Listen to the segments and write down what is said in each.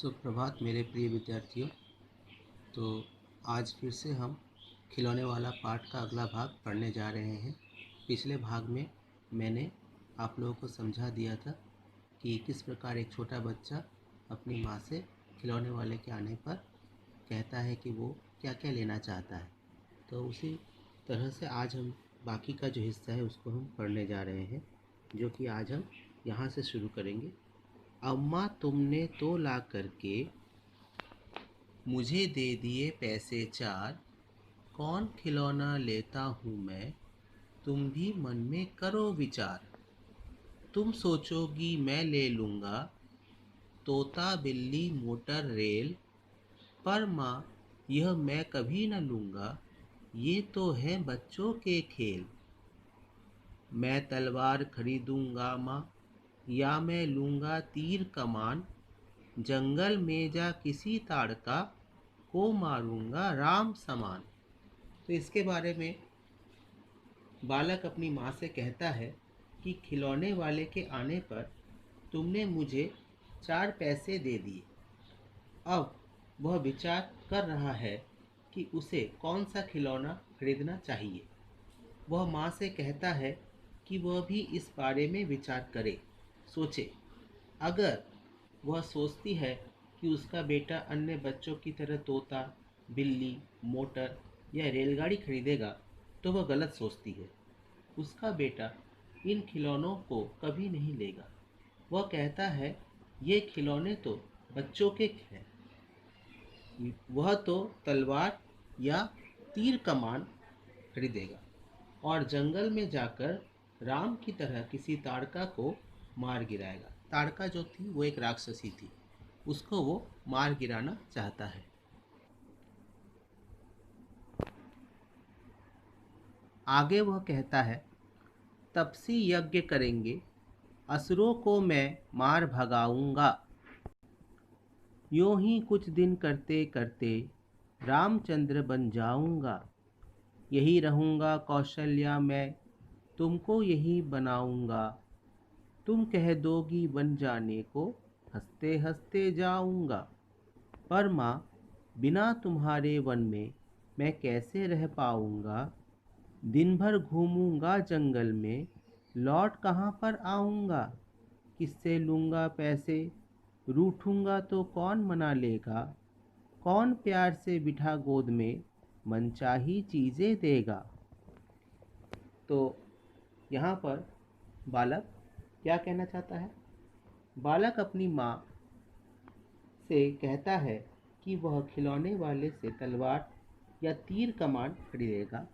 सुप्रभात मेरे प्रिय विद्यार्थियों। तो आज फिर से हम खिलौने वाला पाठ का अगला भाग पढ़ने जा रहे हैं। पिछले भाग में मैंने आप लोगों को समझा दिया था कि किस प्रकार एक छोटा बच्चा अपनी माँ से खिलौने वाले के आने पर कहता है कि वो क्या क्या लेना चाहता है। तो उसी तरह से आज हम बाकी का जो हिस्सा है उसको हम पढ़ने जा रहे हैं, जो कि आज हम यहाँ से शुरू करेंगे। अम्मा तुमने तो ला करके मुझे दे दिए पैसे चार, कौन खिलौना लेता हूँ मैं, तुम भी मन में करो विचार। तुम सोचोगी मैं ले लूँगा तोता बिल्ली मोटर रेल, पर माँ यह मैं कभी न लूँगा, ये तो हैं बच्चों के खेल। मैं तलवार खरीदूँगा माँ, या मैं लूँगा तीर कमान, जंगल में जा किसी ताड़का को मारूंगा राम समान। तो इसके बारे में बालक अपनी माँ से कहता है कि खिलौने वाले के आने पर तुमने मुझे 4 पैसे दे दिए। अब वह विचार कर रहा है कि उसे कौन सा खिलौना खरीदना चाहिए। वह माँ से कहता है कि वह भी इस बारे में विचार करे, सोचे। अगर वह सोचती है कि उसका बेटा अन्य बच्चों की तरह तोता, बिल्ली, मोटर या रेलगाड़ी खरीदेगा तो वह गलत सोचती है। उसका बेटा इन खिलौनों को कभी नहीं लेगा। वह कहता है ये खिलौने तो बच्चों के हैं। वह तो तलवार या तीर कमान खरीदेगा और जंगल में जाकर राम की तरह किसी ताड़का को मार गिराएगा। ताड़का जो थी वो एक राक्षसी थी, उसको वो मार गिराना चाहता है। आगे वह कहता है तपसी यज्ञ करेंगे, असुरों को मैं मार भगाऊंगा। यूं ही कुछ दिन करते करते रामचंद्र बन जाऊंगा। यही रहूंगा कौशल्या मैं, तुमको यही बनाऊंगा। तुम कह दोगी बन जाने को, हंसते हंसते जाऊंगा। पर माँ बिना तुम्हारे वन में मैं कैसे रह पाऊंगा। दिन भर घूमूंगा जंगल में, लौट कहाँ पर आऊंगा। किससे लूँगा पैसे, रूठूंगा तो कौन मना लेगा। कौन प्यार से बिठा गोद में, मनचाही चीज़ें देगा। तो यहाँ पर बालक क्या कहना चाहता है? बालक अपनी माँ से कहता है कि वह खिलौने वाले से तलवार या तीर कमान खरीदेगा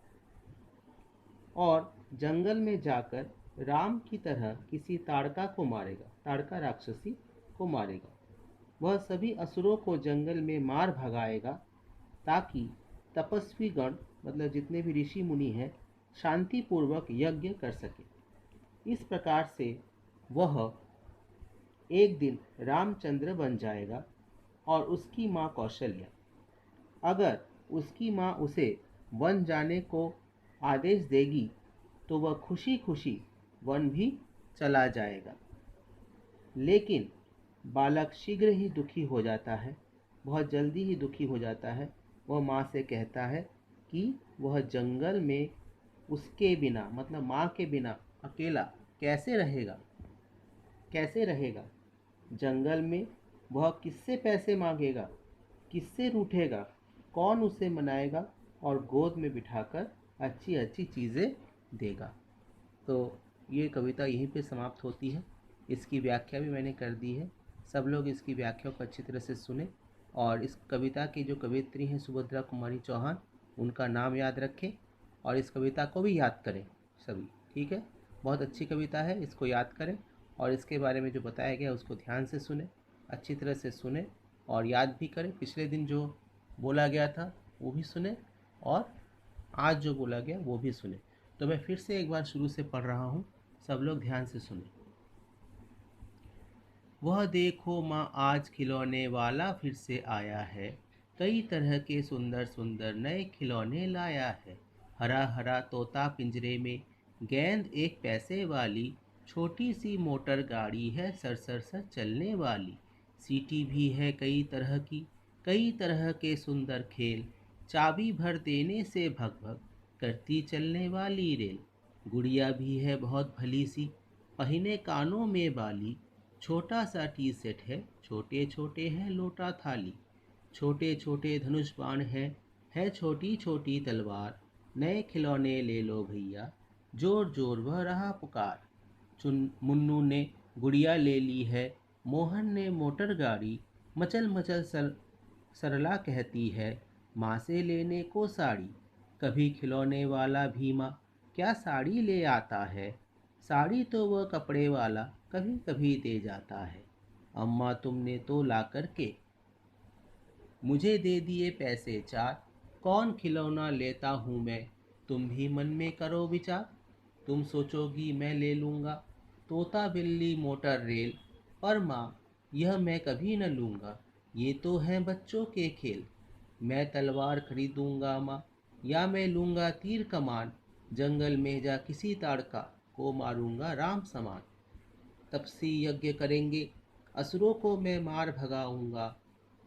और जंगल में जाकर राम की तरह किसी ताड़का को मारेगा, ताड़का राक्षसी को मारेगा। वह सभी असुरों को जंगल में मार भगाएगा ताकि तपस्वी गण, मतलब जितने भी ऋषि मुनि हैं, शांतिपूर्वक यज्ञ कर सके। इस प्रकार से वह एक दिन रामचंद्र बन जाएगा और उसकी माँ कौशल्या, अगर उसकी माँ उसे वन जाने को आदेश देगी तो वह खुशी खुशी वन भी चला जाएगा। लेकिन बालक शीघ्र ही दुखी हो जाता है, बहुत जल्दी ही दुखी हो जाता है। वह माँ से कहता है कि वह जंगल में उसके बिना, मतलब माँ के बिना अकेला कैसे रहेगा, कैसे रहेगा। जंगल में वह किससे पैसे मांगेगा, किससे रूठेगा, कौन उसे मनाएगा और गोद में बिठाकर अच्छी अच्छी चीज़ें देगा। तो ये कविता यहीं पे समाप्त होती है। इसकी व्याख्या भी मैंने कर दी है। सब लोग इसकी व्याख्या को अच्छी तरह से सुने और इस कविता की जो कवियत्री हैं सुभद्रा कुमारी चौहान, उनका नाम याद रखें और इस कविता को भी याद करें सभी। ठीक है, बहुत अच्छी कविता है, इसको याद करें और इसके बारे में जो बताया गया उसको ध्यान से सुने, अच्छी तरह से सुने और याद भी करें। पिछले दिन जो बोला गया था वो भी सुने और आज जो बोला गया वो भी सुने। तो मैं फिर से एक बार शुरू से पढ़ रहा हूँ, सब लोग ध्यान से सुने। वह देखो माँ आज खिलौने वाला फिर से आया है, कई तरह के सुंदर सुंदर नए खिलौने लाया है। हरा हरा तोता पिंजरे में, गेंद एक पैसे वाली, छोटी सी मोटर गाड़ी है सर सर सर चलने वाली। सीटी भी है कई तरह की, कई तरह के सुंदर खेल, चाबी भर देने से भग भग करती चलने वाली रेल। गुड़िया भी है बहुत भली सी, पहने कानों में बाली, छोटा सा टी सेट है, छोटे छोटे हैं लोटा थाली, छोटे छोटे धनुष बाण है छोटी छोटी तलवार, नए खिलौने ले लो भैया, जोर जोर वह रहा पुकार। मुन्नू ने गुड़िया ले ली है, मोहन ने मोटर गाड़ी, मचल मचल सरला कहती है, माँ से लेने को साड़ी। कभी खिलौने वाला भीमा क्या साड़ी ले आता है, साड़ी तो वह कपड़े वाला कभी कभी दे जाता है। अम्मा तुमने तो ला करके मुझे दे दिए पैसे चार, कौन खिलौना लेता हूँ मैं, तुम भी मन में करो विचार। तुम सोचोगी मैं ले लूँगा तोता बिल्ली मोटर रेल, पर माँ यह मैं कभी न लूँगा, ये तो हैं बच्चों के खेल। मैं तलवार खरीदूँगा माँ, या मैं लूँगा तीर कमान, जंगल में जा किसी ताड़का को मारूँगा राम समान। तपसी यज्ञ करेंगे, असुरों को मैं मार भगाऊँगा,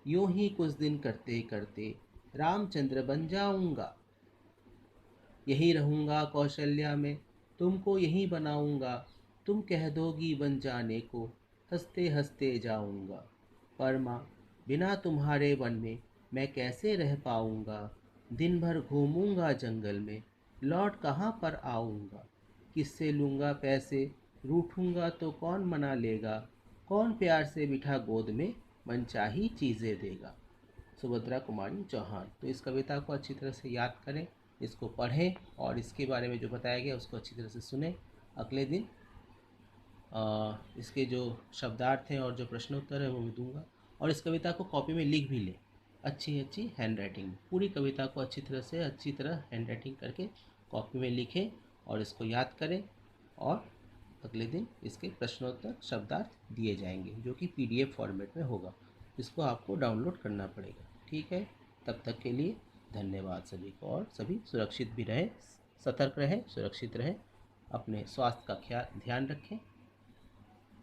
यूं ही कुछ दिन करते करते रामचंद्र बन जाऊँगा। यहीं रहूँगा कौशल्या में, तुमको यहीं बनाऊँगा, तुम कह दोगी बन जाने को, हंसते हंसते जाऊँगा। पर माँ बिना तुम्हारे वन में मैं कैसे रह पाऊँगा, दिन भर घूमूँगा जंगल में, लौट कहाँ पर आऊँगा। किससे लूँगा पैसे, रूठूँगा तो कौन मना लेगा, कौन प्यार से बिठा गोद में मनचाही चीज़ें देगा। सुभद्रा कुमारी चौहान। तो इस कविता को अच्छी तरह से याद करें, इसको पढ़ें और इसके बारे में जो बताया गया उसको अच्छी तरह से सुनें। अगले दिन इसके जो शब्दार्थ हैं और जो प्रश्नोत्तर है वो भी दूंगा, और इस कविता को कॉपी में लिख भी लें, अच्छी अच्छी हैंड राइटिंग में। पूरी कविता को अच्छी तरह हैंड राइटिंग करके कॉपी में लिखें और इसको याद करें, और अगले दिन इसके प्रश्नोत्तर शब्दार्थ दिए जाएंगे जो कि PDF फॉर्मेट में होगा। इसको आपको डाउनलोड करना पड़ेगा। ठीक है, तब तक के लिए धन्यवाद सभी को, और सभी सुरक्षित भी रहें, सतर्क रहें, सुरक्षित रहें, अपने स्वास्थ्य का ध्यान रखें।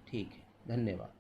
ठीक है, धन्यवाद।